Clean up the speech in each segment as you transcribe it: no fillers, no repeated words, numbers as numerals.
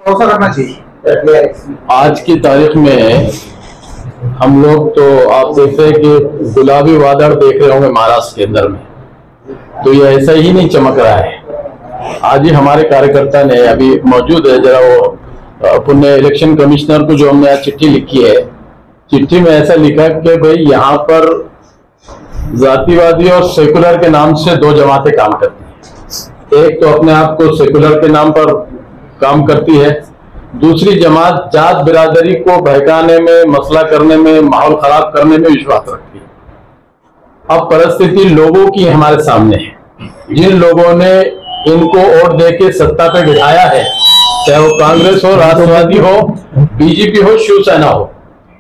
कौन सा करना चाहिए? आज की तारीख में हम लोग तो आप देखते हैं कि गुलाबी वादळ देख रहे होंगे महाराष्ट्र के अंदर में, तो ये ऐसा ही नहीं चमक रहा है। आज ही हमारे कार्यकर्ता ने अभी मौजूद है, जरा वो पुण्य इलेक्शन कमिश्नर को जो हमने आज चिट्ठी लिखी है, चिट्ठी में ऐसा लिखा कि भाई यहाँ पर जातिवादी और सेकुलर के नाम से दो जमातें काम करती हैं। एक तो अपने आप को सेकुलर के नाम पर काम करती है, दूसरी जमात जात बिरादरी को बहकाने में, मसला करने में, माहौल खराब करने में विश्वास रखती है। अब परिस्थिति लोगों की हमारे सामने है। जिन लोगों ने इनको वोट देके सत्ता पे बिठाया है, चाहे वो कांग्रेस हो, राष्ट्रवादी हो, बीजेपी हो, शिवसेना हो,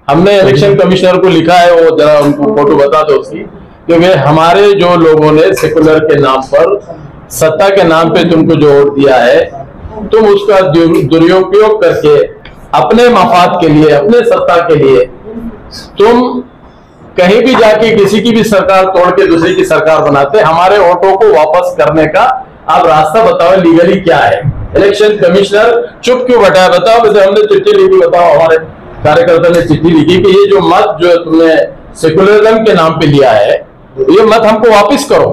हमने इलेक्शन कमिश्नर को लिखा है, वो जरा उनको फोटो बता दो उसकी, क्योंकि हमारे जो लोगों ने सेकुलर के नाम पर, सत्ता के नाम पे तुमको जो वोट दिया है, तुम उसका दुरुपयोग करके अपने मफाद के लिए, अपने सत्ता के लिए तुम कहीं भी जाके किसी की भी सरकार तोड़ के दूसरी की सरकार बनाते। हमारे वोटों को वापस करने का आप रास्ता बताओ, लीगली क्या है। इलेक्शन कमिश्नर चुप क्यों बैठा है? बताओ। वैसे हमने चिट्ठी लिखी, बताओ, हमारे कार्यकर्ता ने चिट्ठी लिखी कि ये जो मत जो तुमने सेकुलरिज्म के नाम पे लिया है, ये मत हमको वापस करो।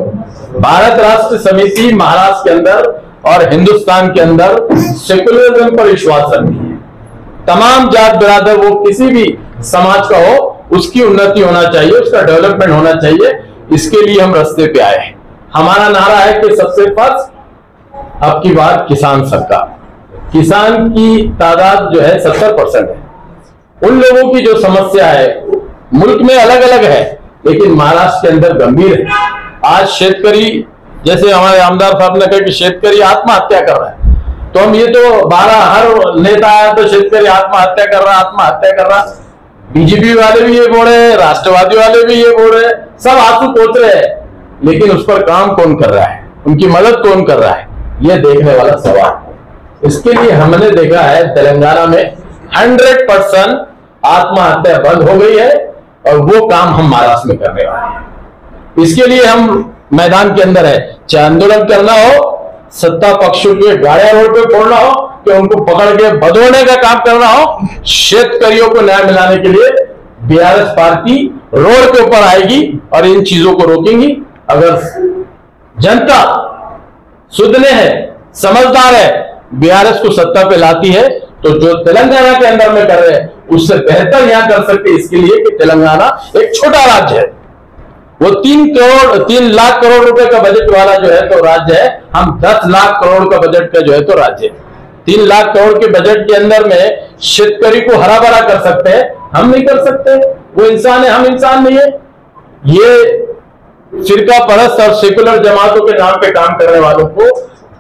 भारत राष्ट्र समिति महाराष्ट्र के अंदर और हिंदुस्तान के अंदर सेकुलरिज्म पर विश्वास रखती है। तमाम जात बिरादर, वो किसी भी समाज का हो, उसकी उन्नति होना चाहिए, उसका डेवलपमेंट होना चाहिए। इसके लिए हम रास्ते पे आए हैं। हमारा नारा है कि सबसे फर्स्ट अब की बार किसान सरकार। किसान की तादाद जो है 70% है। उन लोगों की जो समस्या है मुल्क में अलग अलग है, लेकिन महाराष्ट्र के अंदर गंभीर है। आज शेतकरी, जैसे हमारे आमदार साहब ने कहा कि शेतकरी आत्महत्या कर रहा है, तो हम ये तो 12 हर नेता आया तो शेतकरी आत्महत्या कर रहा, आत्महत्या कर रहा। बीजेपी वाले भी ये बोल रहे हैं, राष्ट्रवादी वाले भी ये बोल रहे हैं, सब आंसू पोंछ रहे हैं, लेकिन उस पर काम कौन कर रहा है, उनकी मदद कौन कर रहा है, ये देखने वाला सवाल। इसके लिए हमने देखा है तेलंगाना में 100% आत्महत्या बंद हो गई है, और वो काम हम महाराष्ट्र में करने वाले हैं। इसके लिए हम मैदान के अंदर है, चाहे आंदोलन करना हो, सत्ता पक्षों के गाड़ियां रोड पे फोड़ना हो, कि उनको पकड़ के बदलने का काम करना हो, शेतकरियों को न्याय मिलाने के लिए बीआरएस पार्टी रोड के ऊपर आएगी और इन चीजों को रोकेंगी। अगर जनता सुधने है, समझदार है, बीआरएस को सत्ता पे लाती है, तो जो तेलंगाना के अंदर में कर रहे हैं उससे बेहतर यहां कर सकते। इसके लिए कि तेलंगाना एक छोटा राज्य है, वो 3 लाख करोड़ रुपए का बजट वाला जो है तो राज्य है, हम 10 लाख करोड़ का बजट का जो है तो राज्य है। 3 लाख करोड़ के बजट के अंदर में शेतकरी को हरा भरा कर सकते हैं, हम नहीं कर सकते। वो इंसान है, हम इंसान नहीं है। ये फिरका परस्त और सेकुलर जमातों के नाम पे काम करने वालों को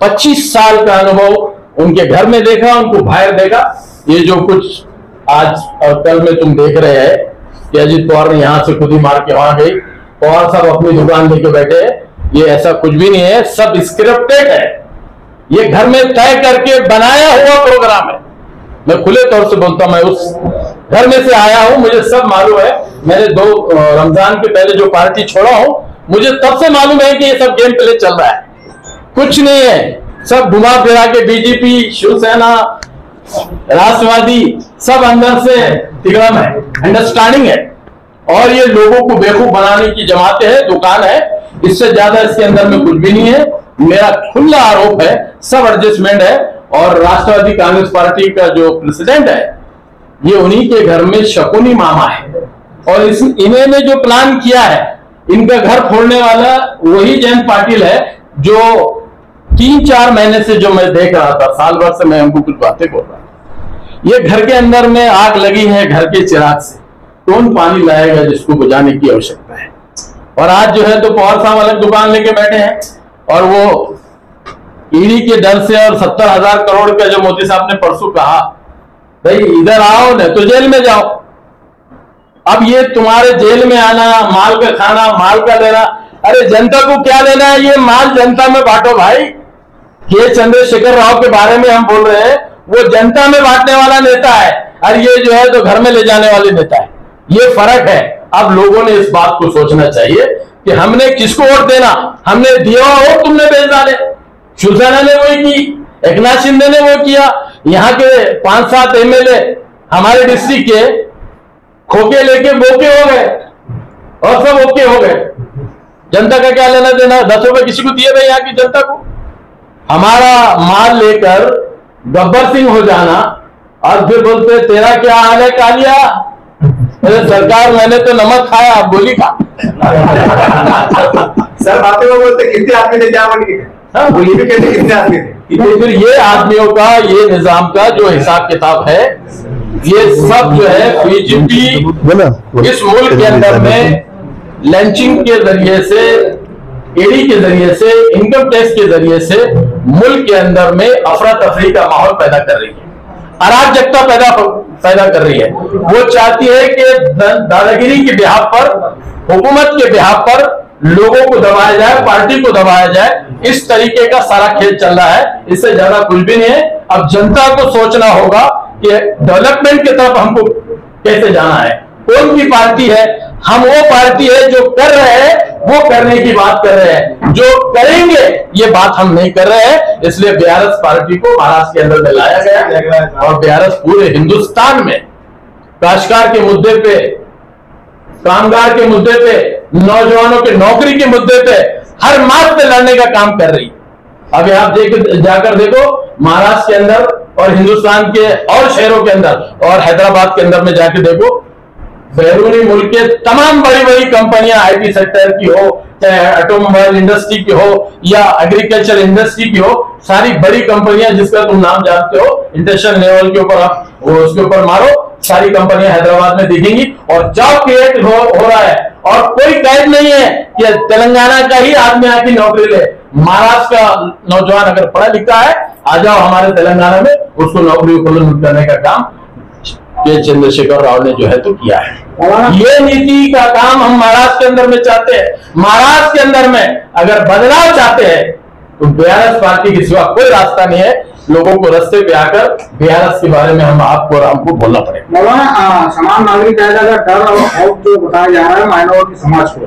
25 साल का अनुभव उनके घर में देखा, उनको बाहर देखा। ये जो कुछ आज और कल में तुम देख रहे हैं कि अजीत पवार ने यहां से खुद ही मार के वहां गई, पवार साहब अपनी दुकान लेके बैठे हैं, ये ऐसा कुछ भी नहीं है, सब स्क्रिप्टेड है। ये घर में तय करके बनाया हुआ प्रोग्राम है। मैं खुले तौर से बोलता हूं, मैं उस घर में से आया हूं, मुझे सब मालूम है। मैंने 2 रमजान के पहले जो पार्टी छोड़ा हूं, मुझे तब से मालूम है कि ये सब गेम प्ले चल रहा है, कुछ नहीं है। सब घुमा फिरा के बीजेपी, शिवसेना, राष्ट्रवादी सब अंदर से तिगड़म है, अंडरस्टैंडिंग है, और ये लोगों को बेवकूफ बनाने की जमातें है, दुकान है। इससे ज्यादा इसके अंदर में कुछ भी नहीं है। मेरा खुला आरोप है, सब एडजस्टमेंट है। और राष्ट्रवादी कांग्रेस पार्टी का जो प्रेसिडेंट है, ये उन्हीं के घर में शकुनी मामा है, और इन्हें ने जो प्लान किया है, इनका घर फोड़ने वाला वही जयंत पाटिल है, जो 3-4 महीने से जो मैं देख रहा था, साल भर से मैं हमको कुछ बातें बोल रहा था। ये घर के अंदर में आग लगी है, घर के चिराग से कौन पानी लाएगा जिसको बुझाने की आवश्यकता है। और आज जो है तो पवार साहब अलग दुकान लेके बैठे हैं, और वो ईडी के डर से, और 70,000 करोड़ का जो मोदी साहब ने परसों कहा, भाई इधर आओ न तो जेल में जाओ। अब ये तुम्हारे जेल में आना, माल का खाना, माल का लेना, अरे जनता को क्या लेना है, ये माल जनता में बांटो भाई। के चंद्रशेखर राव के बारे में हम बोल रहे हैं, वो जनता में बांटने वाला नेता है, और ये जो है तो घर में ले जाने वाले नेता है। ये फर्क है। अब लोगों ने इस बात को सोचना चाहिए कि हमने किसको वोट देना। हमने दिया वोट, तुमने बेच डाले। शिवसेना ने वही की, एकनाथ शिंदे ने वो किया, यहाँ के 5-7 एमएलए हमारे डिस्ट्रिक्ट के खोके लेके बोके हो गए और सब ओके हो गए। जनता का क्या लेना देना? 10 रुपए किसी को दिए भाई यहाँ की जनता को? हमारा माल लेकर गब्बर सिंह हो जाना और फिर बोलते तेरा क्या हाल है कालिया? अरे सरकार मैंने तो नमक खाया, आप गोली खा। सर बातें वो बोलते कितने आदमी थे क्या बन के? हाँ वो ये भी कहते कितने आदमी थे। तो फिर ये आदमियों का, ये निजाम का जो हिसाब किताब है, ये सब जो है बीजेपी इस मुल्क के अंदर में लंचिंग के जरिए से, ईडी के जरिए से, इनकम टैक्स के जरिए से मुल्क के अंदर में अफरा तफरी का माहौल पैदा कर रही है, अराजकता पैदा कर रही है। वो चाहती है कि दादागिरी के बिहाफ पर, हुकूमत के बिहाफ पर लोगों को दबाया जाए, पार्टी को दबाया जाए। इस तरीके का सारा खेल चल रहा है, इससे ज्यादा कुछ भी नहीं है। अब जनता को सोचना होगा कि डेवलपमेंट की तरफ हमको कैसे जाना है, कौन सी पार्टी है। हम वो पार्टी है जो कर रहे हैं, वो करने की बात कर रहे हैं, जो करेंगे ये बात हम नहीं कर रहे हैं। इसलिए बीआरएस पार्टी को महाराष्ट्र के अंदर में लाया गया और बीआरएस पूरे हिंदुस्तान में काश्तकार के मुद्दे पे, कामगार के मुद्दे पे, नौजवानों के नौकरी के मुद्दे पे हर मार्ग पे लड़ने का काम कर रही है। अभी आप जाकर देखो महाराष्ट्र के अंदर और हिंदुस्तान के और शहरों के अंदर और हैदराबाद के अंदर में जाके देखो, बैरूनी मुल्क के तमाम बड़ी बड़ी कंपनियां, आईटी सेक्टर की हो, चाहे ऑटोमोबाइल इंडस्ट्री की हो या एग्रीकल्चर इंडस्ट्री की हो, सारी बड़ी कंपनियां जिसका तुम नाम जानते हो, इंटरनेशनल लेवल के ऊपर आप उसके ऊपर मारो, सारी कंपनियां हैदराबाद में दिखेंगी और जॉब क्रिएट हो रहा है। और कोई कैद नहीं है कि तेलंगाना का ही आदमी आके नौकरी ले। महाराष्ट्र का नौजवान अगर पढ़ा लिखा है, आ जाओ हमारे तेलंगाना में, उसको नौकरी उपलब्ध करने का काम के चंद्रशेखर राव ने जो है तो किया है। ये नीति का काम हम महाराष्ट्र के अंदर में चाहते हैं। महाराष्ट्र के अंदर में अगर बदलाव चाहते हैं तो बीआरएस पार्टी के सिवा कोई रास्ता नहीं है। लोगों को रास्ते पे आकर बीआरएस के बारे में हमको बोलना पड़ेगा। मौलाना, समान नागरिक कायदा का डर और जो बताया जा रहा है माइनॉरिटी समाज को,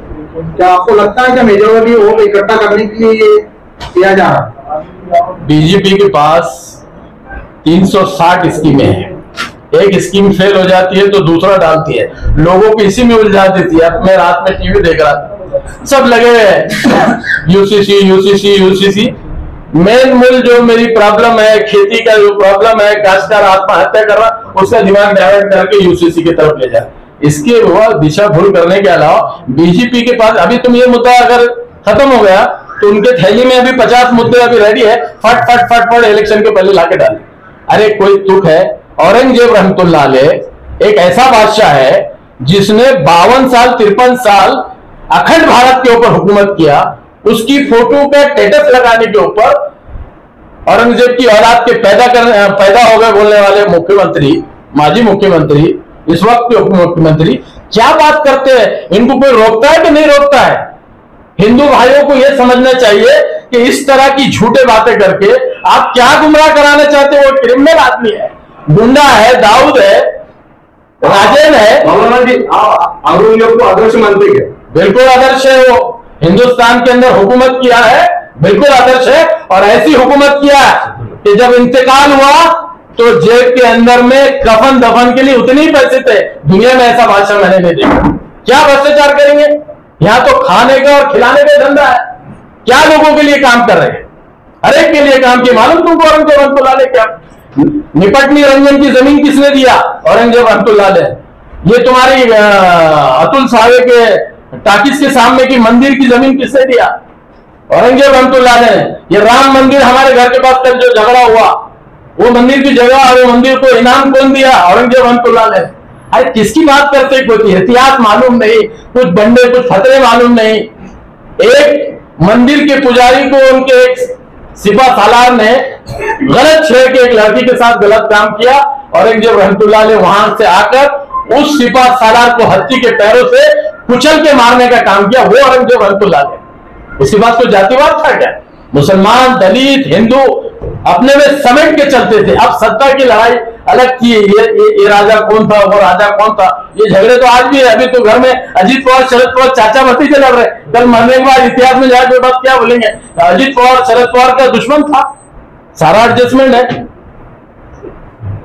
क्या आपको लगता है कि मेजोरिटी वोट इकट्ठा करने के लिए किया जा रहा है? बीजेपी के पास 360 स्कीमें हैं। एक स्कीम फेल हो जाती है तो दूसरा डालती है, लोगों को इसी में उलझा देती है। अब मैं रात में टीवी देख रहा था, सब लगे हुए हैं यूसीसी। मेन मूल जो मेरी प्रॉब्लम है, खेती का जो प्रॉब्लम है, काश्तकार आत्महत्या कर रहा, उसका दिमाग डाइवर्ट करके यूसीसी की तरफ ले जाए। इसके वो दिशा भूल करने के अलावा बीजेपी के पास अभी तुम ये मुद्दा अगर खत्म हो गया तो उनके थैली में अभी 50 मुद्दे अभी रेडी है, फट इलेक्शन के पहले लाके डाले। अरे कोई तुक है? औरंगजेब रहमतुल्लाह अलैह एक ऐसा बादशाह है जिसने 52 साल 53 साल अखंड भारत के ऊपर हुकूमत किया। उसकी फोटो पे स्टेटस लगाने के ऊपर औरंगजेब की औलाद के पैदा हो गए बोलने वाले मुख्यमंत्री, माजी मुख्यमंत्री, इस वक्त के उप मुख्यमंत्री क्या बात करते हैं? इनको कोई रोकता है कि नहीं रोकता है? हिंदू भाइयों को यह समझना चाहिए कि इस तरह की झूठे बातें करके आप क्या गुमराह कराना चाहते हो? वो क्रिमिनल आदमी है, गुंडा है, दाऊद है, राजेन है। मौलाना जी, आप औरंगजेब को आदर्श मानते हैं? बिल्कुल आदर्श है। वो हिंदुस्तान के अंदर हुकूमत किया है, बिल्कुल आदर्श है। और ऐसी हुकूमत किया कि जब इंतकाल हुआ तो जेब के अंदर में कफन दफन के लिए उतने ही पैसे थे। दुनिया में ऐसा बादशाह मैंने नहीं देखा। क्या भ्रष्टाचार करेंगे? यहाँ तो खाने का और खिलाने का धंधा है। क्या लोगों के लिए काम कर रहे हैं? हर एक के लिए काम किया। मालूम तुमको औरंगजेब रहमतुल्लाह अलैह क्या निपटनी रंजन की जमीन किसने दिया? औरंगजेब रहमतुल्लाह अलैह। ये तुम्हारी अतुल सावे के टाकिस के सामने की मंदिर की जमीन किसने दिया? औरंगजेब रहमतुल्लाह अलैह। ये राम मंदिर हमारे घर के पास कल जो झगड़ा हुआ, वो मंदिर की जगह और वो मंदिर को इनाम कौन दिया? औरंगजेब रहमतुल्लाह अलैह। अरे किसकी बात करते? कोई इतिहास मालूम नहीं, कुछ बंदे कुछ फतरे मालूम नहीं। एक मंदिर के पुजारी को उनके एक सिपा सालार ने गलत छेड़ के एक लड़की के साथ गलत काम किया। औरंगजेब रहमतुल्लाह अलैह वहां से आकर उस सिपा सालार को हत्ती के पैरों से कुचल के मारने का काम किया। वो औरंगजेब रहमतुल्लाह अलैह। उसके बाद कोई जातिवाद था क्या? मुसलमान, दलित, हिंदू अपने में समेट के चलते थे। अब सत्ता की लड़ाई अलग थी। ये राजा कौन था, वो राजा कौन था, ये झगड़े तो आज भी है। अभी तो घर में अजीत पवार शरद पवार चाचा भतीजे लड़ रहे। कल मरने के बाद इतिहास में जाकर बात क्या बोलेंगे? अजीत पवार शरद पवार का दुश्मन था। सारा एडजस्टमेंट है।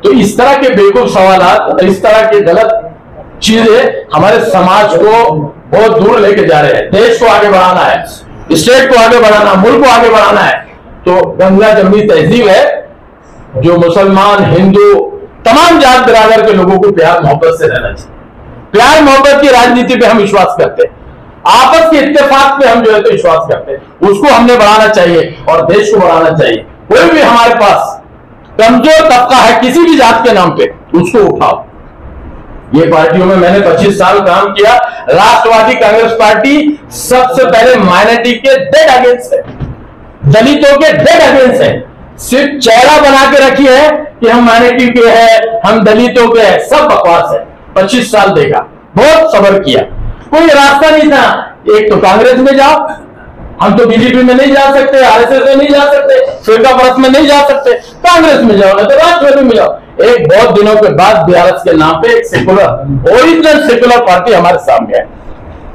तो इस तरह के बेवकूफ सवालात, इस तरह के गलत चीजें हमारे समाज को बहुत दूर लेके जा रहे हैं। देश को आगे बढ़ाना है, स्टेट को आगे बढ़ाना, मुल्क को आगे बढ़ाना है, तो गंगा जमनी तहजीब है जो मुसलमान, हिंदू, तमाम जात बिरादर के लोगों को प्यार मोहब्बत से रहना चाहिए। प्यार मोहब्बत की राजनीति पे हम विश्वास करते हैं, आपस के इत्तेफाक पे हम जो है तो विश्वास करते हैं, उसको हमने बढ़ाना चाहिए और देश को बढ़ाना चाहिए। कोई भी हमारे पास कमजोर तबका है किसी भी जात के नाम पे, उसको उठाओ। ये पार्टियों में मैंने 25 साल काम किया। राष्ट्रवादी कांग्रेस पार्टी सबसे पहले माइनॉरिटी के डेड अगेंस्ट है, दलितों के डेड अगेंस्ट है। सिर्फ चेहरा बना के रखी है कि हम माइनॉरिटी के हैं, हम दलितों के हैं, सब बकवास है। 25 साल देखा, बहुत सब्र किया, कोई रास्ता नहीं था। एक तो कांग्रेस में जाओ, हम तो बीजेपी में नहीं जा सकते, आरएसएस में नहीं जा सकते, फिरका परस्त में नहीं जा सकते, कांग्रेस में जाओ ना तो राष्ट्रवादी में जाओ। एक बहुत दिनों के बाद बीआरएस के नाम पे एक सेकुलर, ओरिजिनल सेकुलर पार्टी हमारे सामने है।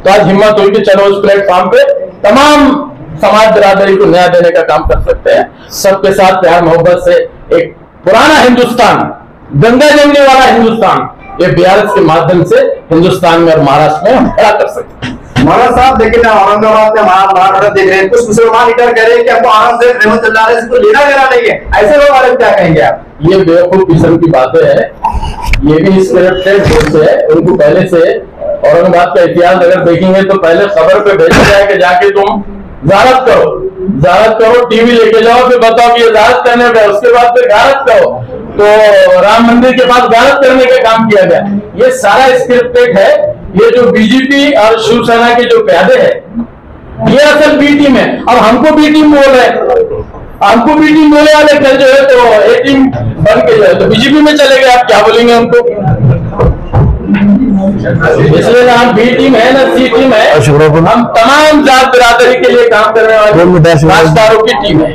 तो आज हिम्मत हुई कि चलो उस प्लेटफॉर्म पे तमाम समाज बिरादरी को न्याय देने का काम कर सकते हैं। सबके साथ प्यार मोहब्बत से एक पुराना हिंदुस्तान, गंगा जमने वाला हिंदुस्तान, ये बीआरएस के माध्यम से हिंदुस्तान में और महाराष्ट्र में हम खड़ा कर सकते हैं। मौलाना साहब देखिए ना, औरंगाबाद में महाभारत देख रहे हैं, कुछ मुसलमान लीडर कह रहे हैं कि हमको आनंद से रहमत अल्लाह से कोई लेना देना नहीं है, ऐसे लोग वाले क्या कहेंगे आप? ये बेवकूफ किस्म की बातें हैं, ये भी स्क्रिप्टेड से है। उनको पहले से औरंगाबाद का इतिहास अगर देखेंगे तो पहले खबर पे भेजा जाए कि जाके तुम ज़ियारत करो, टीवी लेके जाओ, फिर बताओ कि ये ज़ियारत करने पे, उसके बाद फिर ज़ियारत करो। तो राम मंदिर के पास ज़ियारत करने का काम किया गया। ये सारा स्क्रिप्टेड है। ये जो बीजेपी और शिवसेना के जो प्यादे हैं, ये असल बी टीम है। अब हमको बी टीम बोल रहे हैं, हमको बी टीम बोले वाले कल जो है तो ए टीम बन के जो है तो बीजेपी में चले गए। आप क्या बोलेंगे हमको? इसलिए ना हम बी टीम है ना सी टीम है, हम तमाम जात बिरादरी के लिए काम करने वाले राजदारों की टीम है।